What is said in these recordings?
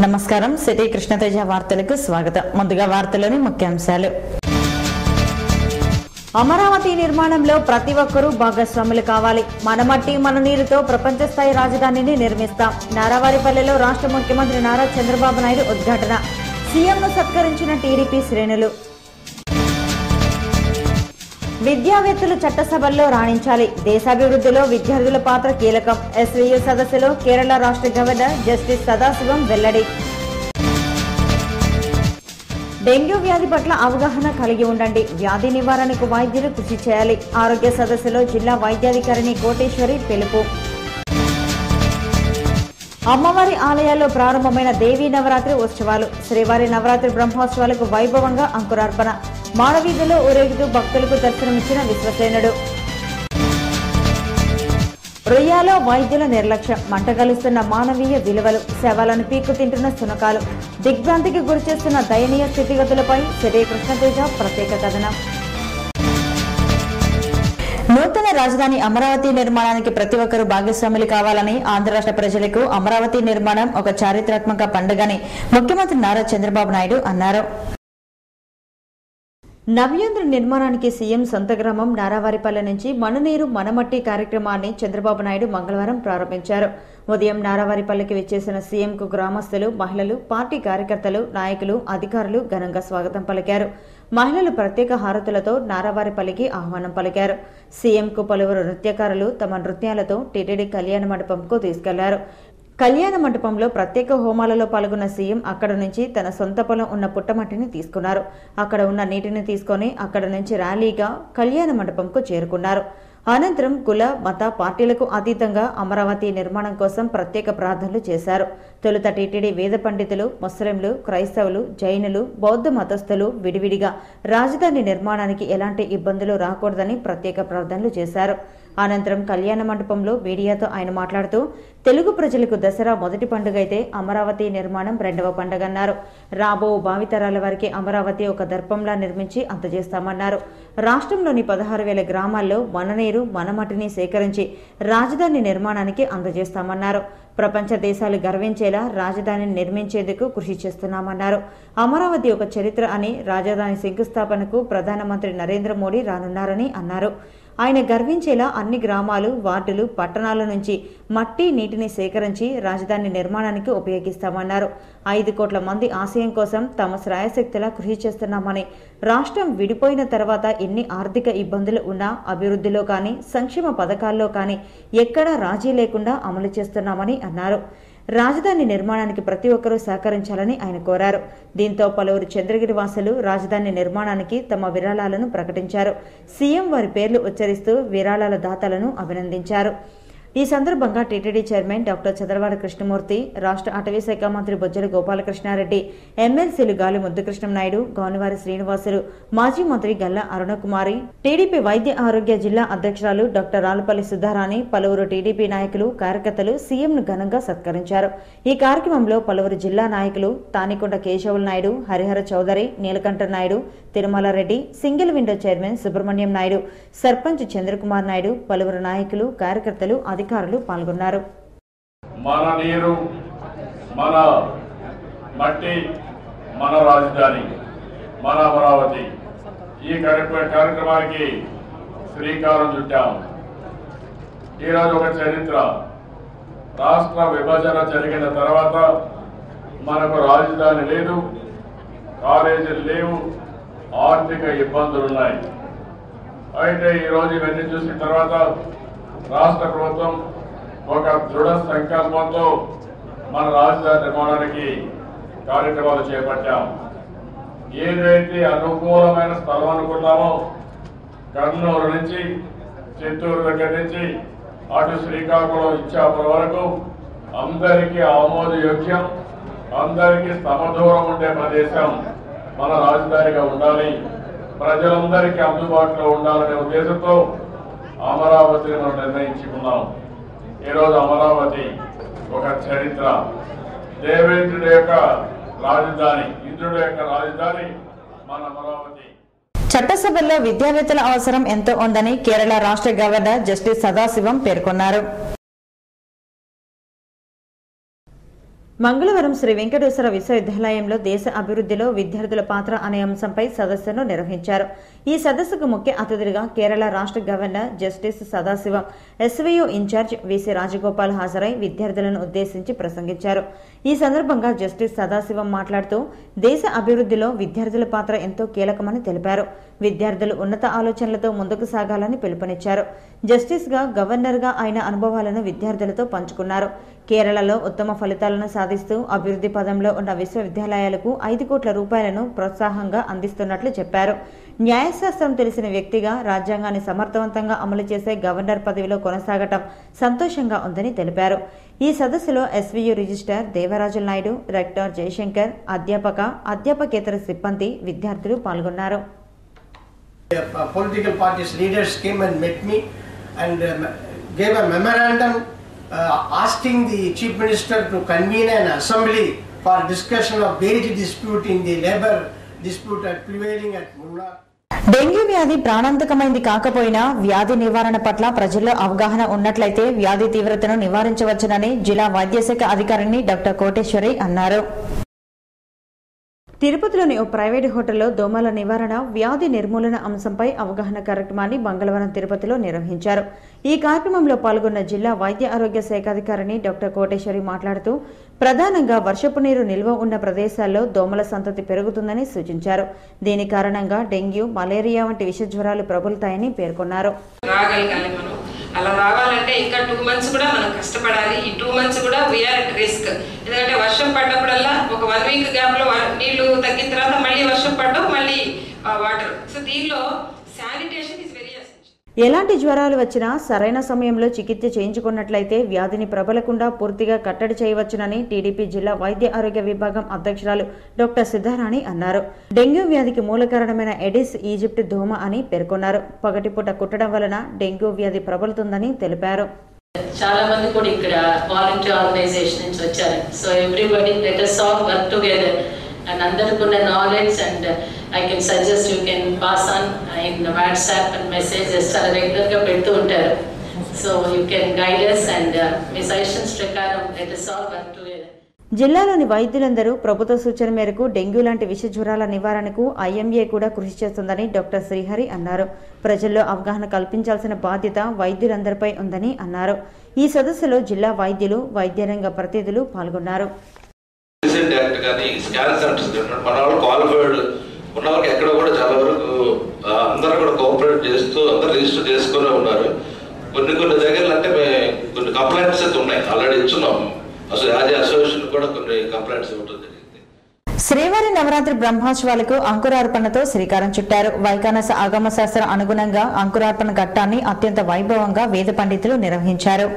నమస్కారం సిటీ కృష్ణతేజ వార్తలకు స్వాగతం. ముందుగా వార్తలోని ముఖ్యాంశాలు. అమరావతి నిర్మాణంలో ప్రతి ఒక్కరూ భాగస్వాములు కావాలి. మన మట్టి మన నీరుతో ప్రపంచ స్థాయి రాజధానిని నిర్మిస్తాం. నారావారిపల్లెలో రాష్ట్ర ముఖ్యమంత్రి నారా చంద్రబాబు నాయుడు ఉద్ఘాటన. సీఎంను సత్కరించిన టీడీపీ శ్రేణులు. విద్యావేత్తలు చట్టసభల్లో రాణించాలి. దేశాభివృద్ధిలో విద్యార్థుల పాత్ర కీలకం. ఎస్వీయూ సదస్సులో కేరళ రాష్ట్ర గవర్నర్ జస్టిస్ సదాశివం వెల్లడి. డెంగ్యూ వ్యాధి పట్ల అవగాహన కలిగి ఉండండి. వ్యాధి నివారణకు వైద్యులు కృషి చేయాలి. ఆరోగ్య సదస్సులో జిల్లా వైద్యాధికారిని కోటేశ్వరి పిలుపు. అమ్మవారి ఆలయాల్లో ప్రారంభమైన దేవీ నవరాత్రి ఉత్సవాలు. శ్రీవారి నవరాత్రి బ్రహ్మోత్సవాలకు వైభవంగా అంకురార్పణ. మానవీధిలో ఊరేగుతూ భక్తులకు దర్శనమిచ్చిన విశ్వసేనుడు. రొయ్యాలో వైద్యుల నిర్లక్ష్యం. మంటగలుస్తున్న మానవీయ విలువలు. శవాలను పీక్కు తింటున్న శునకాలు. దిగ్భ్రాంతికి గురిచేస్తున్న దయనీయ స్థితిగతులపై సిటీ కృష్ణతేజ ప్రత్యేక కథనం. నూతన రాజధాని అమరావతి నిర్మాణానికి ప్రతి ఒక్కరూ భాగస్వాములు కావాలని ఆంధ్ర రాష్ట్ర ప్రజలకు అమరావతి నిర్మాణం ఒక చారిత్రాత్మక పండుగని ముఖ్యమంత్రి నారా చంద్రబాబు నాయుడు అన్నారు. నవ్యాంధ్ర నిర్మాణానికి సీఎం సొంత గ్రామం నారావారిపల్లె నుంచి మననీరు మనమట్టి కార్యక్రమాన్ని చంద్రబాబు నాయుడు మంగళవారం ప్రారంభించారు. ఉదయం నారావారిపల్లెకి విచ్చేసిన సీఎంకు గ్రామస్తులు, మహిళలు, పార్టీ కార్యకర్తలు, నాయకులు, అధికారులు ఘనంగా స్వాగతం పలికారు. మహిళలు ప్రత్యేక హారతులతో నారావారిపల్లికి ఆహ్వానం పలికారు. సీఎంకు పలువురు నృత్యకారులు తమ నృత్యాలతో టీటీడీ కళ్యాణ మండపంకు తీసుకెళ్లారు. కళ్యాణ మండపంలో ప్రత్యేక హోమాలలో పాల్గొన్న సీఎం అక్కడ నుంచి తన సొంత పొలం ఉన్న పుట్టమట్టిని తీసుకున్నారు. అక్కడ ఉన్న నీటిని తీసుకుని అక్కడ నుంచి ర్యాలీగా కళ్యాణ మండపంకు చేరుకున్నారు. అనంతరం కుల, మత పార్టీలకు అతీతంగా అమరావతి నిర్మాణం కోసం ప్రత్యేక ప్రార్థనలు చేశారు. తొలుత టీటీడీ వేద పండితులు, ముస్లింలు, క్రైస్తవులు, జైనులు, బౌద్ధ మతస్థులు విడివిడిగా రాజధాని నిర్మాణానికి ఎలాంటి ఇబ్బందులు రాకూడదని ప్రత్యేక ప్రార్థనలు చేశారు. అనంతరం కళ్యాణ మండపంలో మీడియాతో ఆయన మాట్లాడుతూ తెలుగు ప్రజలకు దసరా మొదటి పండుగ అయితే అమరావతి నిర్మాణం రెండవ పండుగన్నారు. రాబో భావితరాల వారికి అమరావతి ఒక దర్పంలా నిర్మించి అందజేస్తామన్నారు. రాష్ట్రంలోని 16,000 గ్రామాల్లో మననీరు మనమటిని సేకరించి రాజధాని నిర్మాణానికి అందజేస్తామన్నారు. ప్రపంచ దేశాలు గర్వించేలా రాజధానిని నిర్మించేందుకు కృషి చేస్తున్నామన్నారు. అమరావతి ఒక చరిత్ర అని, రాజధాని శంకుస్థాపనకు ప్రధానమంత్రి నరేంద్ర మోడీ రానున్నారని అన్నారు. ఆయన గర్వించేలా అన్ని గ్రామాలు, వార్డులు, పట్టణాల నుంచి మట్టి, నీటిని సేకరించి రాజధాని నిర్మాణానికి ఉపయోగిస్తామన్నారు. 5 కోట్ల మంది ఆశయం కోసం తమ శ్రాయశక్తిలా కృషి చేస్తున్నామని, రాష్ట్రం విడిపోయిన తర్వాత ఎన్ని ఆర్థిక ఇబ్బందులు ఉన్నా అభివృద్ధిలో కానీ, సంక్షేమ పథకాల్లో కానీ ఎక్కడా రాజీ లేకుండా అమలు చేస్తున్నామని అన్నారు. రాజధాని నిర్మాణానికి ప్రతి ఒక్కరూ సహకరించాలని ఆయన కోరారు. దీంతో పలువురు చంద్రగిరి వాసులు రాజధాని నిర్మాణానికి తమ విరాళాలను ప్రకటించారు. సీఎం వారి పేర్లు ఉచ్చరిస్తూ విరాళాల దాతలను అభినందించారు. ఈ సందర్భంగా TTD chairman doctor Chadalavada Krishnamurthy, రాష్ట్ర అటవీ శాఖ మంత్రి బొజ్జల గోపాలకృష్ణారెడ్డి, ఎమ్మెల్సీలు గాలి ముద్దుకృష్ణం నాయుడు, గౌనివారి శ్రీనివాసులు, మాజీ మంత్రి గల్లా అరుణకుమారి, టీడీపీ వైద్య ఆరోగ్య జిల్లా అధ్యక్షురాలు డాక్టర్ రాలుపల్లి సుధారాణి, పలువురు టీడీపీ నాయకులు, కార్యకర్తలు సీఎంను ఘనంగా సత్కరించారు. ఈ కార్యక్రమంలో పలువురు జిల్లా నాయకులు Tanikonda Keshavula Naidu, Harihara Chaudhary, Neelakanta Naidu, Tirumalareddy, single window chairman Subrahmanyam Naidu, sarpanch Chandrakumar Naidu, పలువురు నాయకులు, కార్యకర్తలు, అధికారులు పాల్గొన్నారు. మన నీరు మన మట్టి మన రాజధాని మన అమరావతి ఈ కార్యక్రమానికి శ్రీకారం చుట్టాం. ఈరోజు ఒక చరిత్ర. రాష్ట్ర విభజన జరిగిన తర్వాత మనకు రాజధాని లేదు, కాలేజీలు లేవు, ఆర్థిక ఇబ్బందులున్నాయి. అయితే ఈరోజు ఇవన్నీ చూసిన తర్వాత రాష్ట్ర ప్రభుత్వం ఒక దృఢ సంకల్పంతో మన రాజధాని నిర్మాణానికి కార్యక్రమాలు చేపట్టాం. ఏదైతే అనుకూలమైన స్థలం అనుకున్నామో కర్నూలు నుంచి చిత్తూరు దగ్గర నుంచి అటు శ్రీకాకుళం, ఇచ్చాపురం వరకు అందరికీ ఆమోదయోగ్యం, అందరికీ సమదూరం ఉండే ప్రదేశం మన రాజధానిగా ఉండాలి, ప్రజలందరికీ అందుబాటులో ఉండాలనే ఉద్దేశంతో అమరావతిని మనం నిర్ణయించుకున్నాం. ఈరోజు అమరావతి ఒక చరిత్ర. దేవేంద్రుడి యొక్క రాజధాని, ఇంద్రుడి యొక్క రాజధాని మన అమరావతి. చట్టసభల్లో విద్యావేత్తల అవసరం ఎంతో ఉందని కేరళ రాష్ట్ర గవర్నర్ జస్టిస్ సదాశివం పేర్కొన్నారు. మంగళవారం శ్రీ వెంకటేశ్వర విశ్వవిద్యాలయంలో దేశ అభివృద్ధిలో విద్యార్థుల పాత్ర అనే అంశంపై సదస్సును నిర్వహించారు. ఈ సదస్సుకు ముఖ్య అతిథులుగా కేరళ రాష్ట్ర governor justice Sadasivam, SVU incharge VC Rajagopal హాజరై విద్యార్థులను ఉద్దేశించి ప్రసంగించారు. ఈ సందర్భంగా జస్టిస్ సదాశివం మాట్లాడుతూ దేశ అభివృద్ధిలో విద్యార్థుల పాత్ర ఎంతో కీలకమని తెలిపారు. విద్యార్థులు ఉన్నత ఆలోచనలతో ముందుకు సాగాలని పిలుపునిచ్చారు. జస్టిస్ గా గవర్నర్ గా ఆయన అనుభవాలను విద్యార్థులతో పంచుకున్నారు. కేరళలో ఉత్తమ ఫలితాలను సాధిస్తూ అభివృద్ధి పదంలో ఉన్న విశ్వవిద్యాలయాలకు 5 కోట్ల రూపాయలను ప్రోత్సాహంగా అందిస్తున్నట్లు చెప్పారు. న్యాయశాస్త్రం తెలిసిన వ్యక్తిగా రాజ్యాంగాన్ని సమర్థవంతంగా అమలు చేసే గవర్నర్ పదవిలో కొనసాగటం సంతోషంగా ఉందని తెలిపారు. ఈ సదస్సులో SVU registrar Devarajula Naidu, rector Jayashankar, అధ్యాపకేతర సిబ్బంది, విద్యార్థులు పాల్గొన్నారు. Political parties leaders came and met me and gave a memorandum asking the Chief Minister to convene an assembly for discussion of wage dispute in the labor dispute prevailing at Munnar. Dengue వ్యాధి ప్రాణాంతకమైంది కాకపోయినా వ్యాధి నివారణ పట్ల ప్రజల్లో అవగాహన ఉన్నట్లయితే వ్యాధి తీవ్రతను నివారించవచ్చునని జిల్లా వైద్యశాఖ అధికారిని డాక్టర్ కోటేశ్వరి అన్నారు. తిరుపతిలోని ఓ ప్రైవేటు హోటల్లో దోమల నివారణ, వ్యాధి నిర్మూలన అంశంపై అవగాహన కార్యక్రమాన్ని మంగళవారం తిరుపతిలో నిర్వహించారు. ఈ కార్యక్రమంలో పాల్గొన్న జిల్లా వైద్య ఆరోగ్య శాఖాధికారిని డాక్టర్ కోటేశ్వరి మాట్లాడుతూ ప్రధానంగా వర్షపు నీరు నిల్వ ఉన్న ప్రదేశాల్లో దోమల సంతతి పెరుగుతుందని సూచించారు. దీని కారణంగా డెంగ్యూ, మలేరియా వంటి విష జ్వరాలు ప్రబలుతాయని పేర్కొన్నారు. అలా రావాలంటే ఇంకా 2 months కూడా మనం కష్టపడాలి. ఈ 2 months కూడా వీఆర్ అట్ రిస్క్. ఎందుకంటే వర్షం పడ్డప్పుడల్లా ఒక 1 week గ్యాప్ లో నీళ్లు తగ్గిన తర్వాత మళ్ళీ వర్షం పడడం, మళ్ళీ వాటర్. సో దీనిలో శానిటేషన్ ఇస్ వెరీ ఎసెన్షియల్. ఎలాంటి జ్వరాలు వచ్చినా సరైన సమయంలో చికిత్స చేయించుకున్నట్లయితే వ్యాధిని ప్రబలకుండా పూర్తిగా కట్టడి చేయవచ్చునని టీడీపీ జిల్లా వైద్య ఆరోగ్య విభాగం అధ్యక్షురాలు డాక్టర్ సిద్ధారాణి అన్నారు. డెంగ్యూ వ్యాధికి మూల కారణమైన ఎడిస్ ఈజిప్ట్ దోమ అని పేర్కొన్నారు. పగటిపూట కుట్టడం వలన డెంగ్యూ వ్యాధి ప్రబలుతుందని తెలిపారు. చాలా మంది కూడా ఇక్కడ వాలంటీర్ ఆర్గనైజేషన్ నుంచి వచ్చారు. So everybody let us all work together and అందరికి ఉన్న knowledge and I can suggest you can pass on in WhatsApp and messages చాలా రెగ్యులర్ గా పెడుతూ ఉంటారు. So you can guide us and me suggestions ప్రకారం let us all work together. జిల్లాలోని వైద్యులందరూ ప్రభుత్వ సూచన మేరకు డెంగ్యూ లాంటి విష జ్వరాల నివారణకు ఐఎంఏ కూడా కృషి చేస్తుందని డాక్టర్ శ్రీహరి అన్నారు. ప్రజల్లో అవగాహన కల్పించాల్సిన బాధ్యత వైద్యులందరిపై ఉందని అన్నారు. ఈ సదస్సులో జిల్లా వైద్యులు, వైద్య రంగ ప్రతినిధులు పాల్గొన్నారు. ఉన్న వరకు ఎక్కడ కూడా చాలా వరకు అందరూ కూడా కోఆపరేట్ చేస్తూ అందరూ రిజిస్టర్ చేసుకునే ఉన్నారు. కొన్ని దగ్గరలో అంటే కొన్ని కంప్లైంట్స్ అయితే ఉన్నాయి, ఆల్రెడీ ఇచ్చున్నాం. అసలు అసోసియేషన్ కూడా కొన్ని కంప్లైంట్స్ ఇవ్వడం జరిగింది. శ్రీవారి నవరాత్రి బ్రహ్మోత్సవాలకు అంకురార్పణతో శ్రీకారం చుట్టారు. వైఖానస ఆగమ శాస్త్ర అనుగుణంగా అంకురార్పణ ఘట్టాన్ని అత్యంత వైభవంగా వేద పండితులు నిర్వహించారు.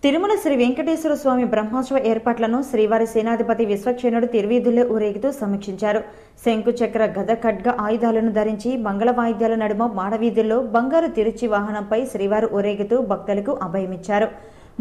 తిరుమల శ్రీ వెంకటేశ్వర స్వామి బ్రహ్మోత్సవ ఏర్పాట్లను శ్రీవారి సేనాధిపతి విశ్వక్షేణుడు తిరువీధుల్లో ఊరేగుతూ సమీక్షించారు. శంకు చక్ర గద ఖడ్గ ఆయుధాలను ధరించి మంగళ వాయిద్యాల నడుమ మాడవీధుల్లో బంగారు తిరుచి వాహనంపై శ్రీవారు ఊరేగుతూ భక్తులకు అభయమిచ్చారు.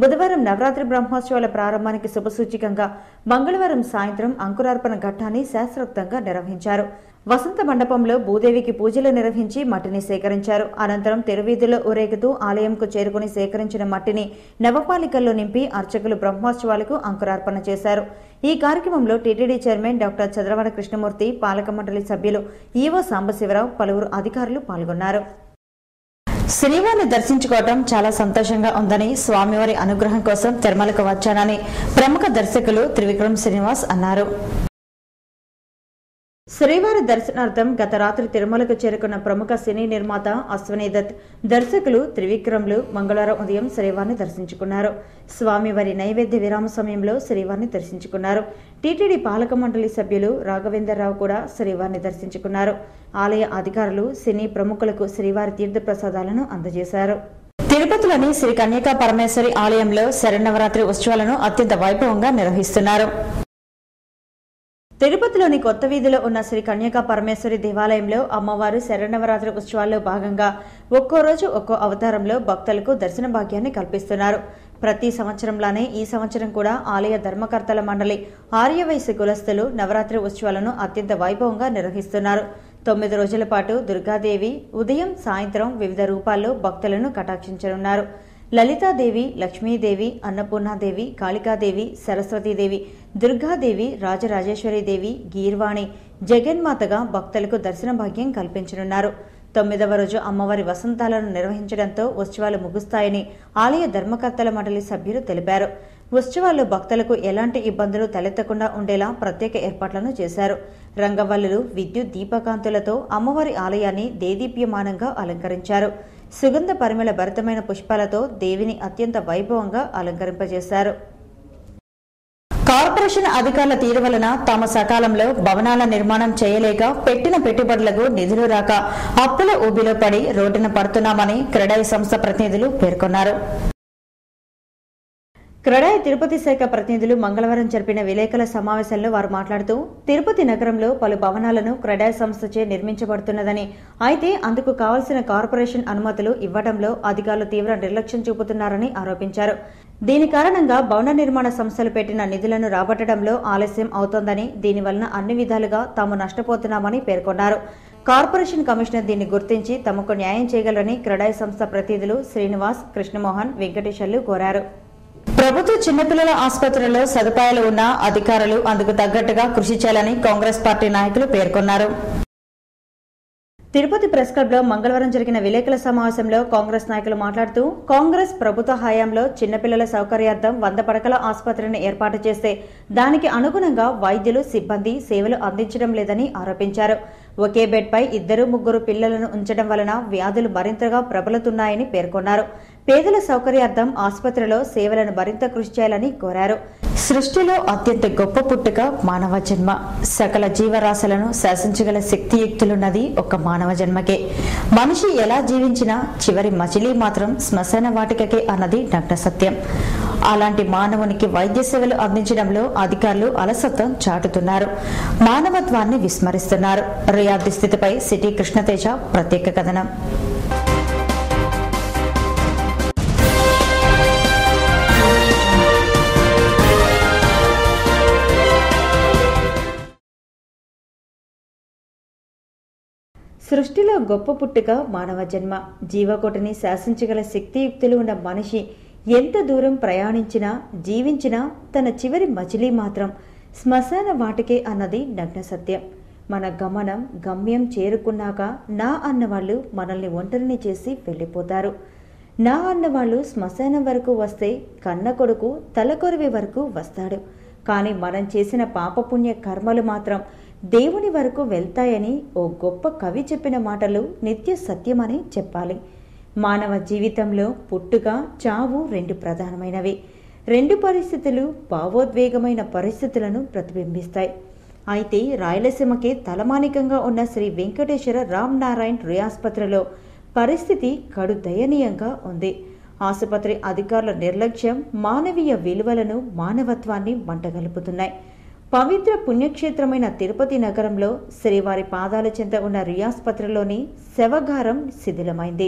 బుధవారం నవరాత్రి బ్రహ్మోత్సవాల ప్రారంభానికి శుభసూచికంగా మంగళవారం సాయంత్రం అంకురార్పణ ఘట్టాన్ని శాస్త్రోక్తంగా నిర్వహించారు. వసంత మండపంలో భూదేవికి పూజలు నిర్వహించి మట్టిని సేకరించారు. అనంతరం తిరువీధుల్లో ఊరేగుతూ ఆలయంకు చేరుకుని సేకరించిన మట్టిని నవపాలికల్లో నింపి అర్చకులు బ్రహ్మోత్సవాలకు అంకురార్పణ చేశారు. ఈ కార్యక్రమంలో టీటీడీ చైర్మన్ డాక్టర్ చంద్రవన కృష్ణమూర్తి, పాలక మండలి సభ్యులు ఈవో సాంబశివరావు, పలువురు అధికారులు పాల్గొన్నారు. శ్రీవారిని దర్శించుకోవటం చాలా సంతోషంగా ఉందని, స్వామివారి అనుగ్రహం కోసం తిరుమలకు వచ్చానని ప్రముఖ దర్శకులు త్రివిక్రమ్ శ్రీనివాస్ అన్నారు. శ్రీవారి దర్శనార్థం గత రాత్రి తిరుమలకు చేరుకున్న ప్రముఖ సినీ నిర్మాత అశ్వనీ దత్, దర్శకులు త్రివిక్రమ్లు మంగళవారం ఉదయం శ్రీవారిని దర్శించుకున్నారు. స్వామివారి నైవేద్య విరామ సమయంలో శ్రీవారిని దర్శించుకున్నారు. టీటీడీ పాలక మండలి సభ్యులు రాఘవేంద్రరావు కూడా శ్రీవారిని దర్శించుకున్నారు. ఆలయ అధికారులు సినీ ప్రముఖులకు శ్రీవారి తీర్థ ప్రసాదాలను అందజేశారు. తిరుపతిలోని శ్రీ కన్యకా పరమేశ్వరి ఆలయంలో శరన్నవరాత్రి ఉత్సవాలను అత్యంత వైభవంగా నిర్వహిస్తున్నారు. తిరుపతిలోని కొత్త వీధిలో ఉన్న శ్రీ కన్యకా పరమేశ్వరి దేవాలయంలో అమ్మవారు శరన్నవరాత్రి ఉత్సవాల్లో భాగంగా ఒక్కో రోజు ఒక్కో అవతారంలో భక్తులకు దర్శన భాగ్యాన్ని కల్పిస్తున్నారు. ప్రతి సంవత్సరంలానే ఈ సంవత్సరం కూడా ఆలయ ధర్మకర్తల మండలి ఆర్యవైశ్య కులస్తులు నవరాత్రి ఉత్సవాలను అత్యంత వైభవంగా నిర్వహిస్తున్నారు. 9 రోజుల పాటు దుర్గాదేవి ఉదయం, సాయంత్రం వివిధ రూపాల్లో భక్తులను కటాక్షించనున్నారు. లలితాదేవి, లక్ష్మీదేవి, అన్నపూర్ణాదేవి, కాళికాదేవి, సరస్వతీదేవి, దుర్గాదేవి, రాజరాజేశ్వరీదేవి, గీర్వాణి, జగన్మాతగా భక్తులకు దర్శన భాగ్యం కల్పించనున్నారు. 9వ రోజు అమ్మవారి వసంతాలను నిర్వహించడంతో ఉత్సవాలు ముగుస్తాయని ఆలయ ధర్మకర్తల మండలి సభ్యులు తెలిపారు. ఉత్సవాల్లో భక్తులకు ఎలాంటి ఇబ్బందులు తలెత్తకుండా ఉండేలా ప్రత్యేక ఏర్పాట్లను చేశారు. రంగవల్లులు, విద్యుత్ దీపకాంతులతో అమ్మవారి ఆలయాన్ని దేదీప్యమానంగా అలంకరించారు. సుగంధ పరిమళ భరితమైన పుష్పాలతో దేవిని అత్యంత వైభవంగా అలంకరింపజేశారు. కార్పొరేషన్ అధికారుల తీరు వలన తాము సకాలంలో భవనాల నిర్మాణం చేయలేక పెట్టిన పెట్టుబడులకు నిధులు రాక అప్పుల ఊబిలో పడి రోడ్డున పడుతున్నామని క్రెడాయి సంస్థ ప్రతినిధులు పేర్కొన్నారు. క్రెడాయి తిరుపతి శాఖ ప్రతినిధులు మంగళవారం జరిపిన విలేకరుల సమావేశంలో వారు మాట్లాడుతూ తిరుపతి నగరంలో పలు భవనాలను క్రెడాయి సంస్థచే నిర్మించబడుతున్నదని, అయితే అందుకు కావలసిన కార్పొరేషన్ అనుమతులు ఇవ్వడంలో అధికారులు తీవ్ర నిర్లక్ష్యం చూపుతున్నారని ఆరోపించారు. దీని కారణంగా భవన నిర్మాణ సంస్థలు పెట్టిన నిధులను రాబట్టడంలో ఆలస్యం అవుతోందని, దీనివలన అన్ని విధాలుగా తాము నష్టపోతున్నామని పేర్కొన్నారు. కార్పొరేషన్ కమిషనర్ దీన్ని గుర్తించి తమకు న్యాయం చేయగలరని క్రెడాయి సంస్థ ప్రతినిధులు శ్రీనివాస్, కృష్ణమోహన్, వెంకటేశ్వర్లు కోరారు. ప్రభుత్వ చిన్నపిల్లల ఆసుపత్రుల్లో సదుపాయాలు ఉన్న అధికారులు అందుకు తగ్గట్టుగా కృషి చేయాలని కాంగ్రెస్ పార్టీ నాయకులు పేర్కొన్నారు. తిరుపతి ప్రెస్ క్లబ్ లో మంగళవారం జరిగిన విలేకరుల సమావేశంలో కాంగ్రెస్ నాయకులు మాట్లాడుతూ కాంగ్రెస్ ప్రభుత్వ హయాంలో చిన్నపిల్లల సౌకర్యార్థం 100 పడకల ఆసుపత్రిని ఏర్పాటు చేస్తే దానికి అనుగుణంగా వైద్యులు, సిబ్బంది సేవలు అందించడం లేదని ఆరోపించారు. ఒకే బెడ్ పై 2-3 పిల్లలను ఉంచడం వలన వ్యాధులు మరింతగా ప్రబలుతున్నాయని పేర్కొన్నారు. పేదల సౌకర్యార్థం ఆసుపత్రిలో సేవలను మరింత కృషి చేయాలని కోరారు. సృష్టిలో అత్యంత గొప్ప పుట్టుక మానవ జన్మ. సకల జీవరాశులను శాసించగల శక్తియుక్తులున్నది ఒక మానవ జన్మకే. మనిషి ఎలా జీవించినా చివరి మజిలీ మాత్రం శ్మశాన వాటికకే అన్నది నగ్న సత్యం. అలాంటి మానవునికి వైద్య సేవలు అందించడంలో అధికారులు అలసత్వం చాటుతున్నారు, మానవత్వాన్ని విస్మరిస్తున్నారు. రియాద్ స్థితిపై సిటీ కృష్ణతేజ ప్రత్యేక కథనం. సృష్టిలో గొప్ప పుట్టుక మానవ జన్మ. జీవకోటిని శాసించగల శక్తియుక్తులు ఉన్న మనిషి ఎంత దూరం ప్రయాణించినా, జీవించినా తన చివరి మజిలీ మాత్రం శ్మశాన వాటికే అన్నది నగ్న సత్యం. మన గమ్యం చేరుకున్నాక నా అన్నవాళ్లు మనల్ని ఒంటరిని చేసి వెళ్లిపోతారు. నా అన్నవాళ్లు శ్మశానం వరకు వస్తే కన్న కొడుకు తలకొరివి వరకు వస్తాడు. కానీ మనం చేసిన పాపపుణ్య కర్మలు మాత్రం దేవుని వరకు వెళ్తాయని ఓ గొప్ప కవి చెప్పిన మాటలు నిత్య సత్యమని చెప్పాలి. మానవ జీవితంలో పుట్టుక, చావు 2 ప్రధానమైనవి. 2 పరిస్థితులు భావోద్వేగమైన పరిస్థితులను ప్రతిబింబిస్తాయి. అయితే రాయలసీమకే తలమానికంగా ఉన్న శ్రీ వెంకటేశ్వర రామ్ నారాయణ్ రుయాస్పత్రిలో పరిస్థితి కడు దయనీయంగా ఉంది. ఆసుపత్రి అధికారుల నిర్లక్ష్యం మానవీయ విలువలను, మానవత్వాన్ని మంటగలుపుతున్నాయి. పవిత్ర పుణ్యక్షేత్రమైన తిరుపతి నగరంలో శ్రీవారి పాదాల చెంత ఉన్న రుయాస్పత్రిలోని శవగారం శిథిలమైంది.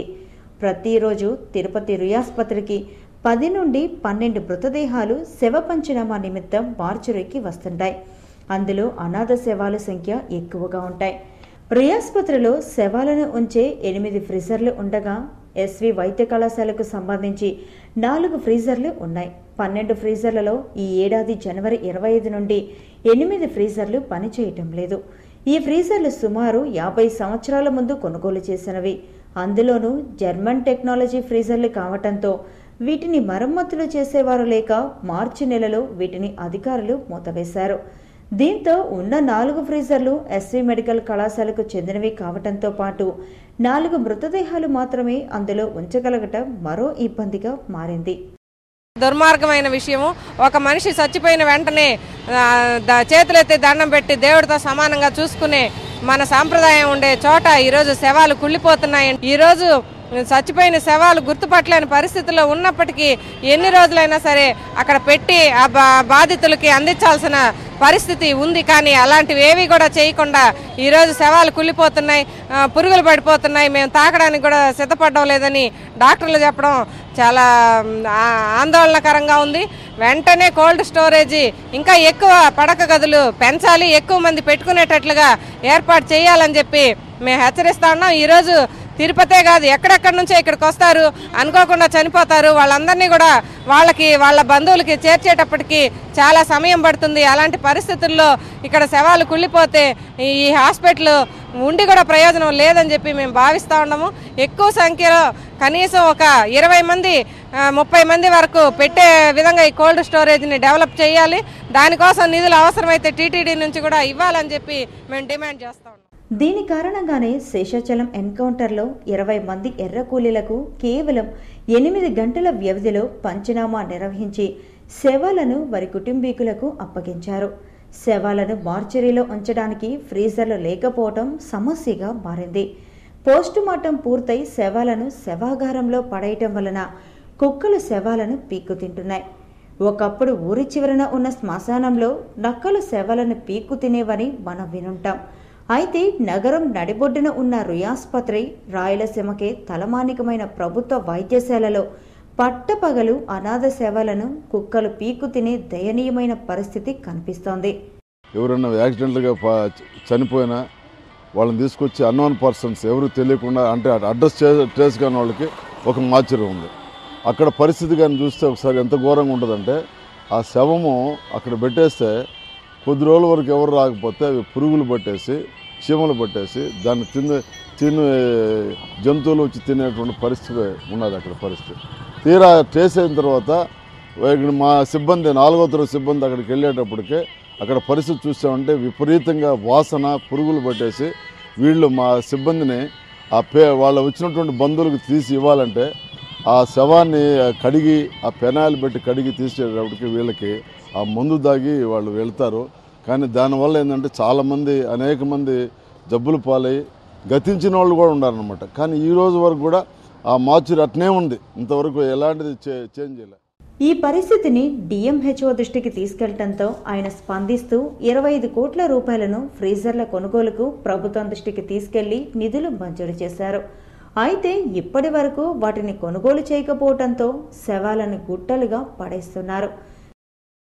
ప్రతిరోజు తిరుపతి రుయాస్పత్రికి 10 నుండి 12 మృతదేహాలు శవ పంచనామా నిమిత్తం మార్చురీకి వస్తుంటాయి. అందులో అనాథ శవాల సంఖ్య ఎక్కువగా ఉంటాయి. రుయాస్పత్రిలో శవాలను ఉంచే 8 ఫ్రీజర్లు ఉండగా ఎస్వి వైద్య కళాశాలకు సంబంధించి 4 ఫ్రీజర్లు ఉన్నాయి. 12 ఫ్రీజర్లలో ఈ ఏడాది జనవరి 25 నుండి 8 ఫ్రీజర్లు పనిచేయటం లేదు. ఈ ఫ్రీజర్లు సుమారు 50 సంవత్సరాల ముందు కొనుగోలు చేసినవి. అందులోనూ జర్మన్ టెక్నాలజీ ఫ్రీజర్లు కావటంతో వీటిని మరమ్మతులు చేసేవారు లేక మార్చి నెలలో వీటిని అధికారులు మూతవేశారు. దీంతో ఉన్న 4 ఫ్రీజర్లు ఎస్వి మెడికల్ కళాశాలకు చెందినవి కావటంతో పాటు 4 మృతదేహాలు మాత్రమే అందులో ఉంచగలగటం మరో ఇబ్బందిగా మారింది. దుర్మార్గమైన విషయము. ఒక మనిషి చచ్చిపోయిన వెంటనే చేతులెత్తి దండం పెట్టి దేవుడితో సమానంగా చూసుకునే మన సాంప్రదాయం ఉండే చోట ఈరోజు శవాలు కుళ్ళిపోతున్నాయి. ఈరోజు చచ్చిపోయిన శవాలు గుర్తుపట్టలేని పరిస్థితుల్లో ఉన్నప్పటికీ ఎన్ని రోజులైనా సరే అక్కడ పెట్టి ఆ బాధితులకి అందించాల్సిన పరిస్థితి ఉంది. కానీ అలాంటివి ఏవి కూడా చేయకుండా ఈరోజు శవాలు కుళ్ళిపోతున్నాయి, పురుగులు పడిపోతున్నాయి. మేము తాకడానికి కూడా సిద్ధపడడం లేదని డాక్టర్లు చెప్పడం చాలా ఆందోళనకరంగా ఉంది. వెంటనే కోల్డ్ స్టోరేజీ ఇంకా ఎక్కువ పడక గదులు పెంచాలి, ఎక్కువ మంది పెట్టుకునేటట్లుగా ఏర్పాటు చేయాలని చెప్పి మేము హెచ్చరిస్తా ఉన్నాం. ఈరోజు తిరుపతే కాదు ఎక్కడెక్కడి నుంచో ఇక్కడికి వస్తారు, అనుకోకుండా చనిపోతారు. వాళ్ళందరినీ కూడా వాళ్ళ బంధువులకి చేర్చేటప్పటికి చాలా సమయం పడుతుంది. అలాంటి పరిస్థితుల్లో ఇక్కడ శవాలు కుళ్ళిపోతే ఈ హాస్పిటల్ ఉండి కూడా ప్రయోజనం లేదని చెప్పి మేము భావిస్తూ ఉన్నాము. ఎక్కువ సంఖ్యలో కనీసం ఒక 20 మంది 30 మంది వరకు పెట్టే విధంగా ఈ కోల్డ్ స్టోరేజ్ని డెవలప్ చేయాలి. దానికోసం నిధులు అవసరమైతే టీటీడీ నుంచి కూడా ఇవ్వాలని చెప్పి మేము డిమాండ్ చేస్తా ఉన్నాం. దీని కారణంగానే శేషాచలం ఎన్కౌంటర్లో 20 మంది ఎర్ర కూలీలకు కేవలం 8 గంటల వ్యవధిలో పంచనామా నిర్వహించి శవాలను వారి కుటుంబీకులకు అప్పగించారు. శవాలను మార్చరీలో ఉంచడానికి ఫ్రీజర్లు లేకపోవటం సమస్యగా మారింది. పోస్టుమార్టం పూర్తయి శవాలను శవాగారంలో పడేయటం వలన కుక్కలు శవాలను పీక్కు తింటున్నాయి. ఒకప్పుడు ఊరి చివరన ఉన్న శ్మశానంలో నక్కలు శవాలను పీక్కు తినేవని మనం వినుంటాం. అయితే నగరం నడిబొడ్డున ఉన్న రుయాస్పత్రి, రాయలసీమకే తలమానికమైన ప్రభుత్వ వైద్యశాలలో పట్టపగలు అనాథ శవాలను కుక్కలు పీక్కు తినే దయనీయమైన పరిస్థితి కనిపిస్తోంది. ఎవరైనా యాక్సిడెంట్గా చనిపోయినా వాళ్ళని తీసుకొచ్చి అన్నోన్ పర్సన్స్ ఎవరు తెలియకుండా, అంటే అడ్రస్ ట్రేస్ కాని వాళ్ళకి ఒక మార్చరీ ఉంది. అక్కడ పరిస్థితి కానీ చూస్తే ఒకసారి ఎంత ఘోరంగా ఉంటుందంటే, ఆ శవము అక్కడ పెట్టేస్తే కొద్ది రోజుల వరకు ఎవరు రాకపోతే అవి పురుగులు పట్టేసి, చీమలు పట్టేసి దాన్ని తినే జంతువులు వచ్చి తినేటువంటి పరిస్థితి ఉన్నది అక్కడ పరిస్థితి. తీరా ట్రేస్ అయిన తర్వాత మా సిబ్బంది 4వ తరగతి సిబ్బంది అక్కడికి వెళ్ళేటప్పటికే అక్కడ పరిస్థితి చూసామంటే విపరీతంగా వాసన, పురుగులు పట్టేసి వీళ్ళు మా సిబ్బందిని వాళ్ళు వచ్చినటువంటి బంధువులకు తీసి ఇవ్వాలంటే ఆ శవాన్ని కడిగి ఆ పెనాయిల్ పెట్టి కడిగి తీసేటప్పటికి వీళ్ళకి ఆ మందు దాగి వాళ్ళు వెళ్తారు. కానీ దానివల్ల ఏంటంటే చాలామంది అనేక మంది జబ్బులు పాలై గతించిన వాళ్ళు కూడా ఉన్నారనమాట. కానీ ఈ రోజు వరకు కూడా ఆ మార్చురీ అట్నే ఉంది, ఇంతవరకు ఎలాంటిది చేంజ్ చేయలేదు. ఈ పరిస్థితిని డిఎంహెచ్ఓ దృష్టికి తీసుకెళ్లడంతో ఆయన స్పందిస్తూ 25 కోట్ల రూపాయలను ఫ్రీజర్ల కొనుగోలుకు ప్రభుత్వం దృష్టికి తీసుకెళ్లి నిధులు మంజూరు చేశారు. అయితే ఇప్పటి వరకు వాటిని కొనుగోలు చేయకపోవడంతో శవాలను గుట్టలుగా పడేస్తున్నారు.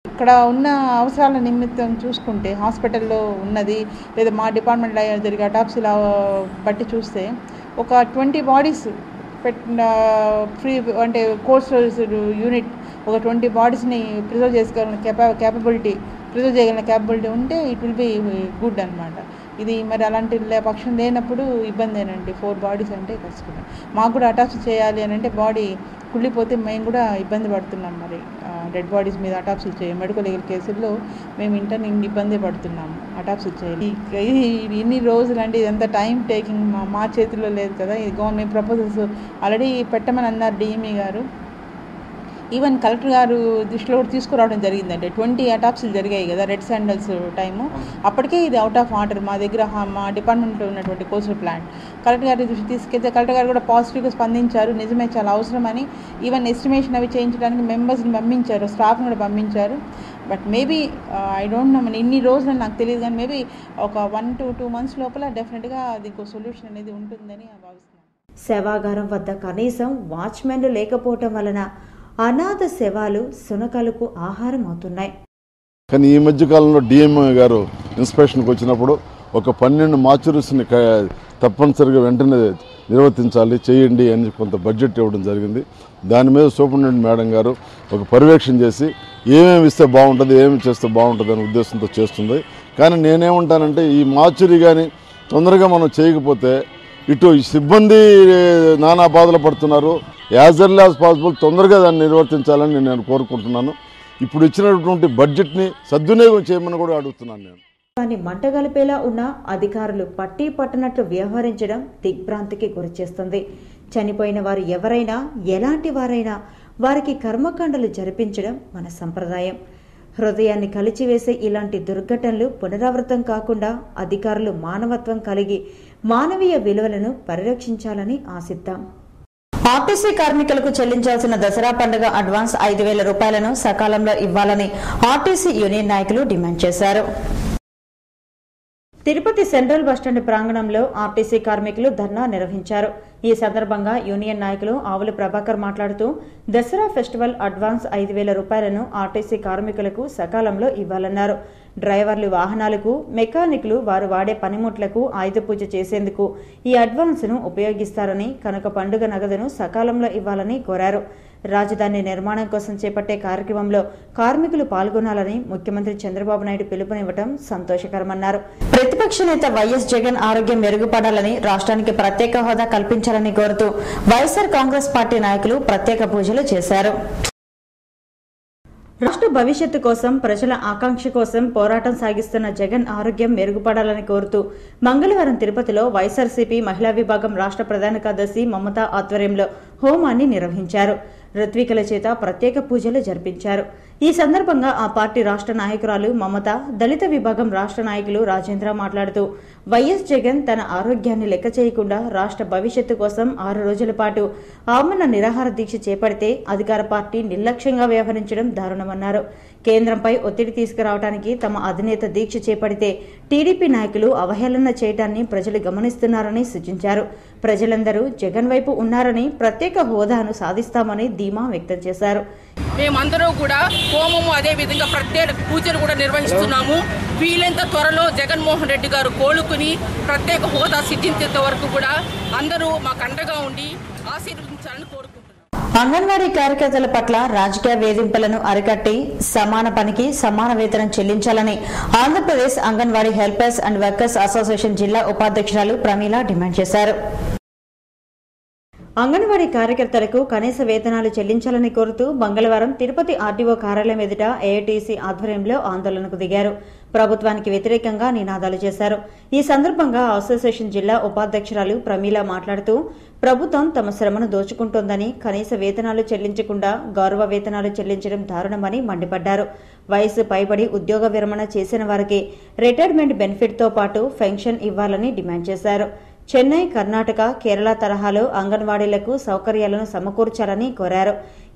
ఇక్కడ ఉన్న అవసరాల నిమిత్తం చూసుకుంటే హాస్పిటల్లో ఉన్నది లేదా మా డిపార్ట్మెంట్లో జరిగే అటాప్సీల బట్టి చూస్తే ఒక 20 బాడీస్ ఫ్రీ అంటే కోల్డ్ స్టోరేజ్ యూనిట్ ఒక 20 బాడీస్ని ప్రిజర్వ్ చేసుకోగలిగిన ప్రిజర్వ్ చేయగలిగిన క్యాపబిలిటీ ఉంటే ఇట్ విల్ బి గుడ్ అనమాట. ఇది మరి అలాంటి పక్షం లేనప్పుడు ఇబ్బందేనండి. 4 బాడీస్ అంటే కష్టమే. మాకు కూడా అటాప్సీ చేయాలి అని అంటే బాడీ కుళ్ళిపోతే మేము కూడా ఇబ్బంది పడుతున్నాం. మరి డెడ్ బాడీస్ మీద అటాప్సీ చేయాలి. మెడికల్ లీగల్ కేసుల్లో మేము ఇబ్బంది పడుతున్నాము అటాప్సీ చేయాలి. ఇన్ని రోజులు అంటే ఇదంతా టైం టేకింగ్ మా చేతిలో లేదు కదా. ఇది గవర్నమెంట్ ప్రపోజల్స్ ఆల్రెడీ పెట్టమని అన్నారు డిఎంఈ గారు. ఈవెన్ కలెక్టర్ గారు దృష్టిలో కూడా తీసుకురావడం జరిగిందంటే 20 అటాప్సీలు జరిగాయి కదా రెడ్ శాండల్స్ టైము. అప్పటికే ఇది అవుట్ ఆఫ్ ఆర్డర్ మా దగ్గర మా డిపార్ట్మెంట్లో ఉన్నటువంటి కోస్టల్ ప్లాంట్ కలెక్టర్ గారి దృష్టి తీసుకెళ్తే కలెక్టర్ గారు కూడా పాజిటివ్గా స్పందించారు. నిజమే చాలా అవసరమని ఈవెన్ ఎస్టిమేషన్ అవి చేయించడానికి మెంబర్స్ని పంపించారు, స్టాఫ్ని కూడా పంపించారు. But maybe I don't know, మన ఇన్ని రోజులు నాకు తెలియదు కానీ మేబీ ఒక 1 to 2 months లోపల డెఫినెట్గా దీనికి సొల్యూషన్ అనేది ఉంటుందని భావిస్తున్నాను. శవాగారం వద్ద కనీసం వాచ్మెన్లు లేకపోవటం వలన అనాథ శవాలు శునకాలకు ఆహారం అవుతున్నాయి. కానీ ఈ మధ్యకాలంలో డిఎంఓ గారు ఇన్స్పెక్షన్కి వచ్చినప్పుడు ఒక 12 మార్చురీస్ని తప్పనిసరిగా వెంటనే నిర్వర్తించాలి చేయండి అని కొంత బడ్జెట్ ఇవ్వడం జరిగింది. దాని మీద సూపరింటెండెంట్ మేడం గారు ఒక పర్యవేక్షణ చేసి ఏమేమి ఇస్తే బాగుంటుంది, ఏమి చేస్తే బాగుంటుంది అనే ఉద్దేశంతో చేస్తుంది. కానీ నేనేమంటానంటే ఈ మార్చురీ కానీ తొందరగా మనం చేయకపోతే ఇటు సిబ్బంది నానా బాధలు పడుతున్నారు. యాజ్ ఎర్లీ యాజ్ పాసిబుల్ తొందరగా దాన్ని నిర్వర్తించాలని నేను కోరుకుంటున్నాను. ఇప్పుడు ఇచ్చినటువంటి బడ్జెట్ని సద్వినియోగం చేయమని కూడా అడుగుతున్నాను నేను. కానీ మంటగలిపేలా ఉన్న అధికారులు పట్టి పట్టనట్లు వ్యవహరించడం దిగ్భ్రాంతికి గురిచేస్తుంది. చనిపోయిన వారు ఎవరైనా ఎలాంటి వారైనా వారికి కర్మకాండలు జరిపించడం మన సంప్రదాయం. హృదయాన్ని కలిచివేసే ఇలాంటి దుర్ఘటనలు పునరావృతం కాకుండా అధికారులు మానవత్వం కలిగి మానవీయ విలువలను పరిరక్షించాలని ఆశిద్దాం. ఆర్టీసీ కార్మికులకు చెల్లించాల్సిన దసరా పండుగ అడ్వాన్స్ 5,000 రూపాయలను సకాలంలో ఇవ్వాలని ఆర్టీసీ యూనియన్ నాయకులు డిమాండ్ చేశారు. తిరుపతి సెంట్రల్ బస్టాండ్ ప్రాంగణంలో ఆర్టీసీ కార్మికులు ధర్నా నిర్వహించారు. ఈ సందర్భంగా యూనియన్ నాయకులు ఆవుల ప్రభాకర్ మాట్లాడుతూ దసరా ఫెస్టివల్ అడ్వాన్స్ 5,000 రూపాయలను ఆర్టీసీ కార్మికులకు సకాలంలో ఇవ్వాలన్నారు. డ్రైవర్లు వాహనాలకు, మెకానిక్లు వారు వాడే పనిముట్లకు ఆయుధ పూజ చేసేందుకు ఈ అడ్వాన్స్ను ఉపయోగిస్తారని, కనుక పండుగ నగదును సకాలంలో ఇవ్వాలని కోరారు. రాజధాని నిర్మాణం కోసం చేపట్టే కార్యక్రమంలో కార్మికులు పాల్గొనాలని ముఖ్యమంత్రి చంద్రబాబు నాయుడు పిలుపునివ్వడం సంతోషకరమన్నారు. ప్రతిపక్ష నేత వైఎస్ జగన్ ఆరోగ్యం మెరుగుపడాలని, రాష్ట్రానికి ప్రత్యేక హోదా కల్పించాలని కోరుతూ వైఎస్ఆర్ కాంగ్రెస్ పార్టీ నాయకులు ప్రత్యేక పూజలు చేశారు. రాష్ట్ర భవిష్యత్తు కోసం, ప్రజల ఆకాంక్ష కోసం పోరాటం సాగిస్తున్న జగన్ ఆరోగ్యం మెరుగుపడాలని కోరుతూ మంగళవారం తిరుపతిలో వైఎస్ఆర్సీపీ మహిళా విభాగం రాష్ట్ర ప్రధాన కార్యదర్శి మమత ఆధ్వర్యంలో హోమాన్ని నిర్వహించారు. ఋత్వికల చేత ప్రత్యేక పూజలు జరిపించారు. ఈ సందర్భంగా ఆ పార్టీ రాష్ట్ర నాయకురాలు మమత, దళిత విభాగం రాష్ట్ర నాయకులు రాజేంద్ర మాట్లాడుతూ వైఎస్ జగన్ తన ఆరోగ్యాన్ని లెక్క చేయకుండా రాష్ట్ర భవిష్యత్తు కోసం 6 రోజుల పాటు ఆమరణ నిరాహార దీక్ష చేపడితే అధికార పార్టీ నిర్లక్ష్యంగా వ్యవహరించడం దారుణమన్నారు. కేంద్రంపై ఒత్తిడి తీసుకురావడానికి తమ అధినేత దీక్ష చేపడితే టీడీపీ నాయకులు అవహేళన చేయడాన్ని ప్రజలు గమనిస్తున్నారని సూచించారు. ప్రజలందరూ జగన్ వైపు ఉన్నారని, ప్రత్యేక హోదాను సాధిస్తామని ధీమా వ్యక్తం చేశారు. మేమందరూ కూడా హోమము అదే విధంగా ప్రత్యేక పూజలు కూడా నిర్వహిస్తున్నాము. వీలైనంత త్వరలో జగన్మోహన్ రెడ్డి గారు కోలుకుని ప్రత్యేక హోదా సిద్ధించేంత వరకు కూడా అందరూ మాకు అండగా ఉండి ఆశీర్వదించాలని కోరుకుంటున్నాం. అంగన్వాడీ కార్యకర్తల పట్ల రాజకీయ వేధింపులను అరికట్టి సమాన పనికి సమాన వేతనం చెల్లించాలని Andhra Pradesh anganwadi helpers and workers association జిల్లా ఉపాధ్యక్షురాలు ప్రమీల డిమాండ్ చేశారు. అంగన్వాడీ కార్యకర్తలకు కనీస వేతనాలు చెల్లించాలని కోరుతూ మంగళవారం తిరుపతి ఆర్డీఓ కార్యాలయం ఎదుట ఏఐటీసీ ఆధ్వర్యంలో ఆందోళనకు దిగారు. ప్రభుత్వానికి వ్యతిరేకంగా నినాదాలు చేశారు. ఈ సందర్భంగా అసోసియేషన్ జిల్లా ఉపాధ్యక్షురాలు ప్రమీల మాట్లాడుతూ ప్రభుత్వం తమ శ్రమను దోచుకుంటోందని, కనీస వేతనాలు చెల్లించకుండా గౌరవ వేతనాలు చెల్లించడం దారుణమని మండిపడ్డారు. వయసు పైబడి ఉద్యోగ విరమణ చేసిన వారికి రిటైర్మెంట్ బెనిఫిట్తో పాటు పెన్షన్ ఇవ్వాలని డిమాండ్ చేశారు. చెన్నై, కర్ణాటక, కేరళ తరహాలో అంగన్వాడీలకు సౌకర్యాలను సమకూర్చాలని కోరారు.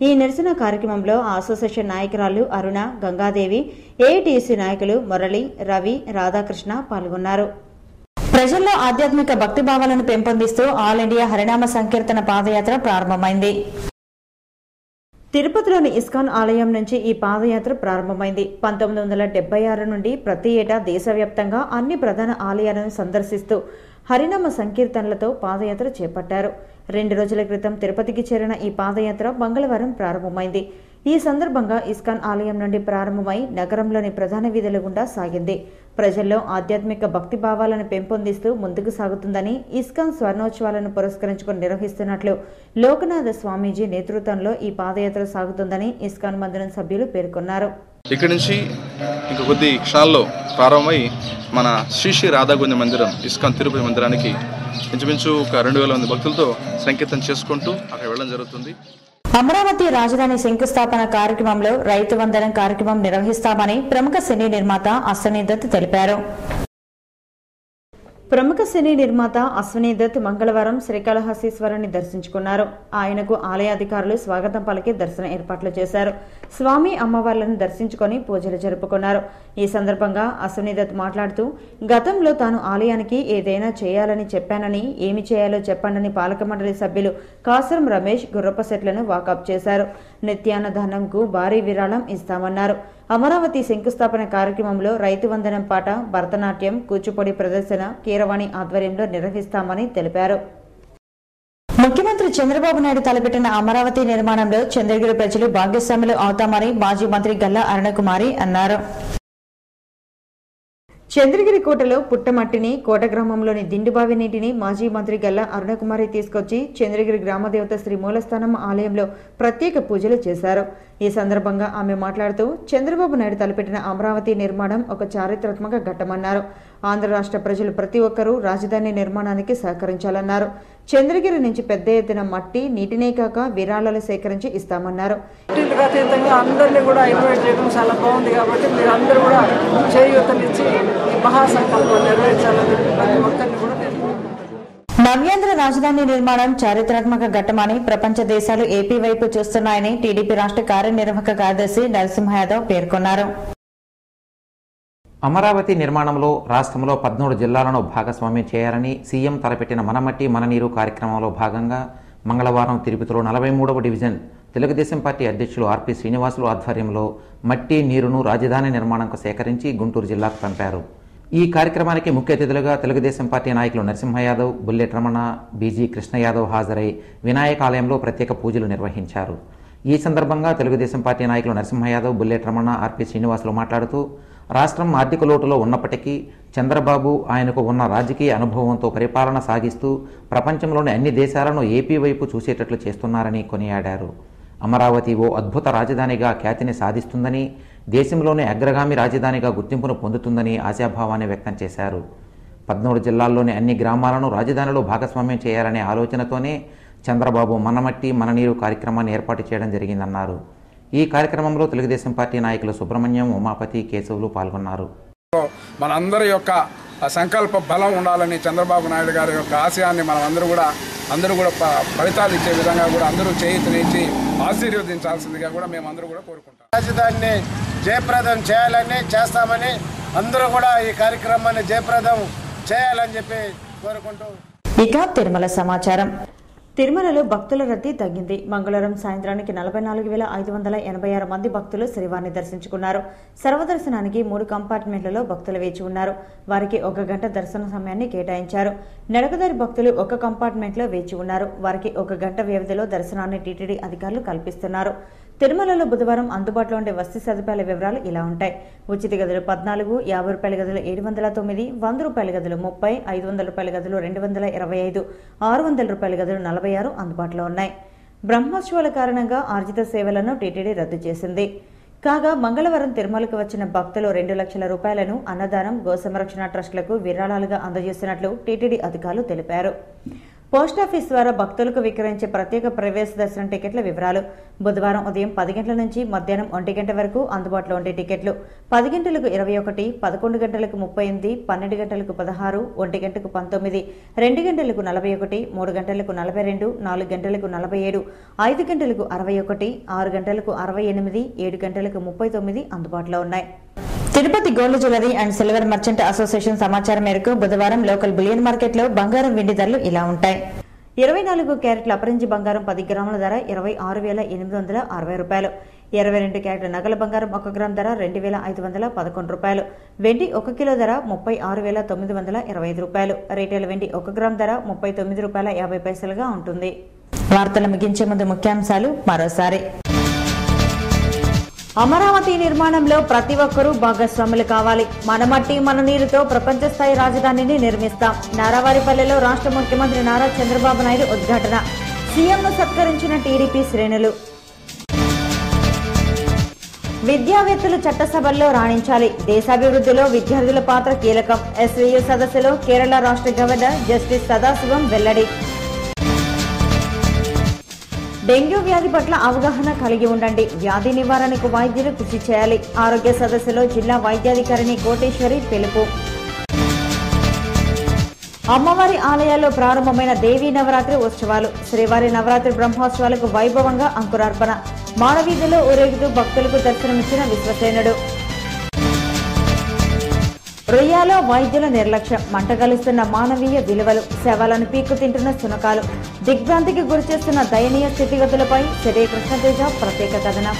ఈ నిరసన కార్యక్రమంలో అసోసియేషన్ నాయకురాలు అరుణ, గంగాదేవి, ఏఐటీసీ నాయకులు మురళి, రవి, రాధాకృష్ణ పాల్గొన్నారు. ప్రజల్లో ఆధ్యాత్మిక భక్తిభావాలను పెంపొందిస్తూ ఆల్ ఇండియా హరినామ సంకీర్తన పాదయాత్ర ప్రారంభమైంది. తిరుపతిలోని ఇస్కాన్ ఆలయం నుంచి ఈ పాదయాత్ర ప్రారంభమైంది. 1976 నుండి ప్రతి ఏటా దేశవ్యాప్తంగా అన్ని ప్రధాన ఆలయాలను సందర్శిస్తూ హరినామ సంకీర్తనలతో పాదయాత్ర చేపట్టారు. 2 రోజుల క్రితం తిరుపతికి చేరిన ఈ పాదయాత్ర మంగళవారం ప్రారంభమైంది. ఈ సందర్భంగా ఇస్కాన్ ఆలయం నుండి ప్రారంభమై నగరంలోని ప్రధాన వీధుల గుండా సాగింది. ప్రజల్లో ఆధ్యాత్మిక భక్తి భావాలను పెంపొందిస్తూ ముందుకు సాగుతుందని, ఇస్కాన్ స్వర్ణోత్సవాలను పురస్కరించుకుని నిర్వహిస్తున్నట్లు లోకనాథ స్వామీజీ నేతృత్వంలో ఈ పాదయాత్ర సాగుతుందని ఇస్కాన్ మందిరం సభ్యులు పేర్కొన్నారు. ఇక్కడి నుంచి ఇంక కొద్ది క్షణాల్లో ప్రారంభమై మన శ్రీ రాధాగోవింద మందిరం, ఇస్కాన్ తిరుపతి మందిరానికి ఇంచుమించు ఒక 2,000 మంది భక్తులతో సంకీర్తన చేసుకుంటూ అక్కడ వెళ్ళడం జరుగుతుంది. అమరావతి రాజధాని శంకుస్థాపన కార్యక్రమంలో రైతు వందనం కార్యక్రమం నిర్వహిస్తామని ప్రముఖ సినీ నిర్మాత అశ్వనీ దత్ తెలిపారు. ప్రముఖ సినీ నిర్మాత అశ్వనీ దత్ మంగళవారం శ్రీకాళహస్తీశ్వరుని దర్శించుకున్నారు. ఆయనకు ఆలయ అధికారులు స్వాగతం పలికి దర్శన ఏర్పాట్లు చేశారు. స్వామి, అమ్మవార్లను దర్శించుకొని పూజలు జరుపుకున్నారు. ఈ సందర్భంగా అశ్వనీ దత్ మాట్లాడుతూ గతంలో తాను ఆలయానికి ఏదైనా చేయాలని చెప్పానని, ఏమి చేయాలో చెప్పండని పాలక మండలి సభ్యులు కాసరం రమేష్, గుర్రపశెట్లను వాకప్ చేశారు. నిత్యాన్నదానంకు భారీ విరాళం ఇస్తామన్నారు. అమరావతి శంకుస్థాపన కార్యక్రమంలో రైతు వందనం పాట, భరతనాట్యం, కూచిపూడి ప్రదర్శన కీరవాణి ఆధ్వర్యంలో నిర్వహిస్తామని తెలిపారు. ముఖ్యమంత్రి చంద్రబాబు నాయుడు తలపెట్టిన అమరావతి నిర్మాణంలో చంద్రగిరి ప్రజలు భాగస్వాములు అవుతామని మాజీ మంత్రి గల్లా అరుణకుమారి అన్నారు. చంద్రగిరి కోటలో పుట్టమట్టిని, కోట గ్రామంలోని దిండుబావి నీటిని మాజీ మంత్రి గల్లా అరుణకుమారి తీసుకొచ్చి చంద్రగిరి గ్రామదేవత శ్రీ మూలస్థానం ఆలయంలో ప్రత్యేక పూజలు చేశారు. ఈ సందర్భంగా ఆమె మాట్లాడుతూ చంద్రబాబు నాయుడు తలపెట్టిన అమరావతి నిర్మాణం ఒక చారిత్రాత్మక ఘట్టమన్నారు. ఆంధ్ర రాష్ట్ర ప్రజలు ప్రతి ఒక్కరూ రాజధాని నిర్మాణానికి సహకరించాలన్నారు. చంద్రగిరి నుంచి పెద్ద ఎత్తున మట్టి, నీటినే కాక విరాళాలు సేకరించి ఇస్తామన్నారు. అందరినీ కూడా ఇన్వైట్ చేయడం చాలా బాగుంది కాబట్టి మీరు అందరూ కూడా చేయూతనిచ్చి ఈ మహాసంకల్పం నెరవేర్చాలని ప్రతి ఒక్కరిని కూడా నవ్యాంధ్ర రాజధాని నిర్మాణం చారిత్రాత్మక ఘట్టమని ప్రపంచ దేశాలు ఏపీ వైపు చూస్తున్నాయని టీడీపీ రాష్ట్ర కార్యనిర్వాహక కార్యదర్శి నరసింహ యాదవ్ పేర్కొన్నారు. అమరావతి నిర్మాణంలో రాష్ట్రంలో 13 జిల్లాలను భాగస్వామ్యం చేయాలని సీఎం తలపెట్టిన మనమట్టి మననీరు కార్యక్రమంలో భాగంగా మంగళవారం తిరుపతిలో 43వ డివిజన్ తెలుగుదేశం పార్టీ అధ్యక్షులు ఆర్పి శ్రీనివాసులు ఆధ్వర్యంలో మట్టి నీరును రాజధాని నిర్మాణంకు సేకరించి గుంటూరు జిల్లాకు పంపారు. ఈ కార్యక్రమానికి ముఖ్య అతిథులుగా తెలుగుదేశం పార్టీ నాయకులు నరసింహ యాదవ్, బుల్లెట్ రమణ, బీజీ కృష్ణ యాదవ్ హాజరై వినాయక ఆలయంలో ప్రత్యేక పూజలు నిర్వహించారు. ఈ సందర్భంగా తెలుగుదేశం పార్టీ నాయకులు నరసింహ యాదవ్, బుల్లెట్ రమణ, ఆర్పి శ్రీనివాసులు మాట్లాడుతూ రాష్ట్రం ఆర్థిక లోటులో ఉన్నప్పటికీ చంద్రబాబు ఆయనకు ఉన్న రాజకీయ అనుభవంతో పరిపాలన సాగిస్తూ ప్రపంచంలోని అన్ని దేశాలను ఏపీ వైపు చూసేటట్లు చేస్తున్నారని కొనియాడారు. అమరావతి ఓ అద్భుత రాజధానిగా ఖ్యాతిని సాధిస్తుందని, దేశంలోనే అగ్రగామి రాజధానిగా గుర్తింపును పొందుతుందని ఆశాభావాన్ని వ్యక్తం చేశారు. 13 జిల్లాల్లోని అన్ని గ్రామాలను రాజధానిలో భాగస్వామ్యం చేయాలనే ఆలోచనతోనే చంద్రబాబు మనమట్టి మననీరు కార్యక్రమాన్ని ఏర్పాటు చేయడం జరిగిందన్నారు. ఈ కార్యక్రమంలో తెలుగుదేశం పార్టీ నాయకులు సుబ్రహ్మణ్యం, ఉమాపతి, కేశవులు పాల్గొన్నారు. మనందరి యొక్క సంకల్ప బలం ఉండాలని చంద్రబాబు నాయుడు గారి యొక్క ఆశయాన్ని మనం అందరూ కూడా ఫలితాలు ఇచ్చే విధంగా కూడా అందరూ చేయూతనిచ్చి ఆశీర్వదించాల్సిందిగా కూడా మేము అందరూ కూడా కోరుకుంటాం. రాజధానిని జయప్రదం చేయాలని చేస్తామని అందరూ కూడా ఈ కార్యక్రమాన్ని జయప్రదం చేయాలని చెప్పి కోరుకుంటూ ఇక తిరుమల సమాచారం. తిరుమలలో భక్తుల రద్దీ తగ్గింది. మంగళవారం సాయంత్రానికి 44,586 మంది భక్తులు శ్రీవారిని దర్శించుకున్నారు. సర్వదర్శనానికి 3 కంపార్ట్మెంట్లలో భక్తులు వేచి ఉన్నారు. వారికి 1 గంట దర్శన సమయాన్ని కేటాయించారు. నడకదారి భక్తులు 1 కంపార్ట్మెంట్లో వేచి ఉన్నారు. వారికి 1 గంట వ్యవధిలో దర్శనాన్ని టీటీడీ అధికారులు కల్పిస్తున్నారు. తిరుమలలో బుధవారం అందుబాటులో ఉండే వసతి సదుపాయాల వివరాలు ఇలా ఉంటాయి. ఉచిత గదులు 14, 50 రూపాయల గదులు 709, 100 రూపాయల గదులు 30, 500 రూపాయల గదులు 225, 600 రూపాయల గదులు 46 అందుబాటులో ఉన్నాయి. బ్రహ్మోత్సవాల కారణంగా ఆర్జిత సేవలను టీటీడీ రద్దు చేసింది. కాగా మంగళవారం తిరుమలకు వచ్చిన భక్తులు 2 లక్షల రూపాయలను అన్నదానం, గోసంరక్షణ ట్రస్టులకు విరాళాలుగా అందజేస్తున్నట్లు టీటీడీ అధికారులు తెలిపారు. పోస్టాఫీస్ ద్వారా భక్తులకు విక్రయించే ప్రత్యేక ప్రవేశ దర్శనం టికెట్ల వివరాలు. బుధవారం ఉదయం 10 గంటల నుంచి మధ్యాహ్నం 1 గంట వరకు అందుబాటులో ఉండే టికెట్లు 10 గంటలకు 21, 11 గంటలకు 38, 12 గంటలకు 16, 1 గంటకు 19, 2 గంటలకు 41, 3 గంటలకు 42, 4 గంటలకు 47, 5 గంటలకు 61, 6 గంటలకు 68, 7 గంటలకు 39 అందుబాటులో ఉన్నాయి. Tirupati gold jewellery and silver merchant association సమాచారం మేరకు బుధవారం లోకల్ బులియన్ మార్కెట్లో బంగారం, వెండి ధరలు ఇలా ఉంటాయి. 24 క్యారెట్ల అపరంజి బంగారం 10 గ్రాముల ధర 26,860 రూపాయలు. 22 క్యారెట్ల నగల బంగారం 1 గ్రామ్ ధర 2,511 రూపాయలు. వెండి 1 కిలో ధర 36,925 రూపాయలు. రీటైల్ వెండి 1 గ్రామ్ ధర 39 రూపాయల 50 పైసలుగా ఉంటుంది. వార్తలు ముగించే ముందు ముఖ్యాంశాలు మరోసారి. అమరావతి నిర్మాణంలో ప్రతి ఒక్కరూ భాగస్వాములు కావాలి. మనమట్టి మన నీరుతో ప్రపంచ స్థాయి రాజధానిని నిర్మిస్తాం. నారావారిపల్లెలో రాష్ట్ర ముఖ్యమంత్రి నారా చంద్రబాబు నాయుడు ఉద్ఘాటన. సీఎంను సత్కరించిన టీడీపీ శ్రేణులు. విద్యావేత్తలు చట్టసభల్లో రాణించాలి. దేశాభివృద్ధిలో విద్యార్థుల పాత్ర కీలకం. ఎస్వీయు సదస్సులో కేరళ రాష్ట్ర గవర్నర్ జస్టిస్ సదాశివం వెల్లడి. డెంగ్యూ వ్యాధి పట్ల అవగాహన కలిగి ఉండండి. వ్యాధి నివారణకు వైద్యులు కృషి చేయాలి. ఆరోగ్య సదస్సులో జిల్లా వైద్యాధికారిని కోటేశ్వరి పిలుపు. అమ్మవారి ఆలయాల్లో ప్రారంభమైన దేవీ నవరాత్రి ఉత్సవాలు. శ్రీవారి నవరాత్రి బ్రహ్మోత్సవాలకు వైభవంగా అంకురార్పణ. మానవీధిలో ఊరేగుతూ భక్తులకు దర్శనమిచ్చిన విశ్వసేనుడు. రొయ్యాలో వైద్యుల నిర్లక్ష్యం. మంటగలుస్తున్న మానవీయ విలువలు. శవాలను పీక్కు తింటున్న శునకాలు. దిగ్భ్రాంతికి గురిచేస్తున్న దయనీయ స్థితిగతులపై సిరి కృష్ణతేజ ప్రత్యేక కథనం.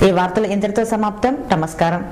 ఈ వార్తలు ఇంతటితో సమాప్తం. నమస్కారం.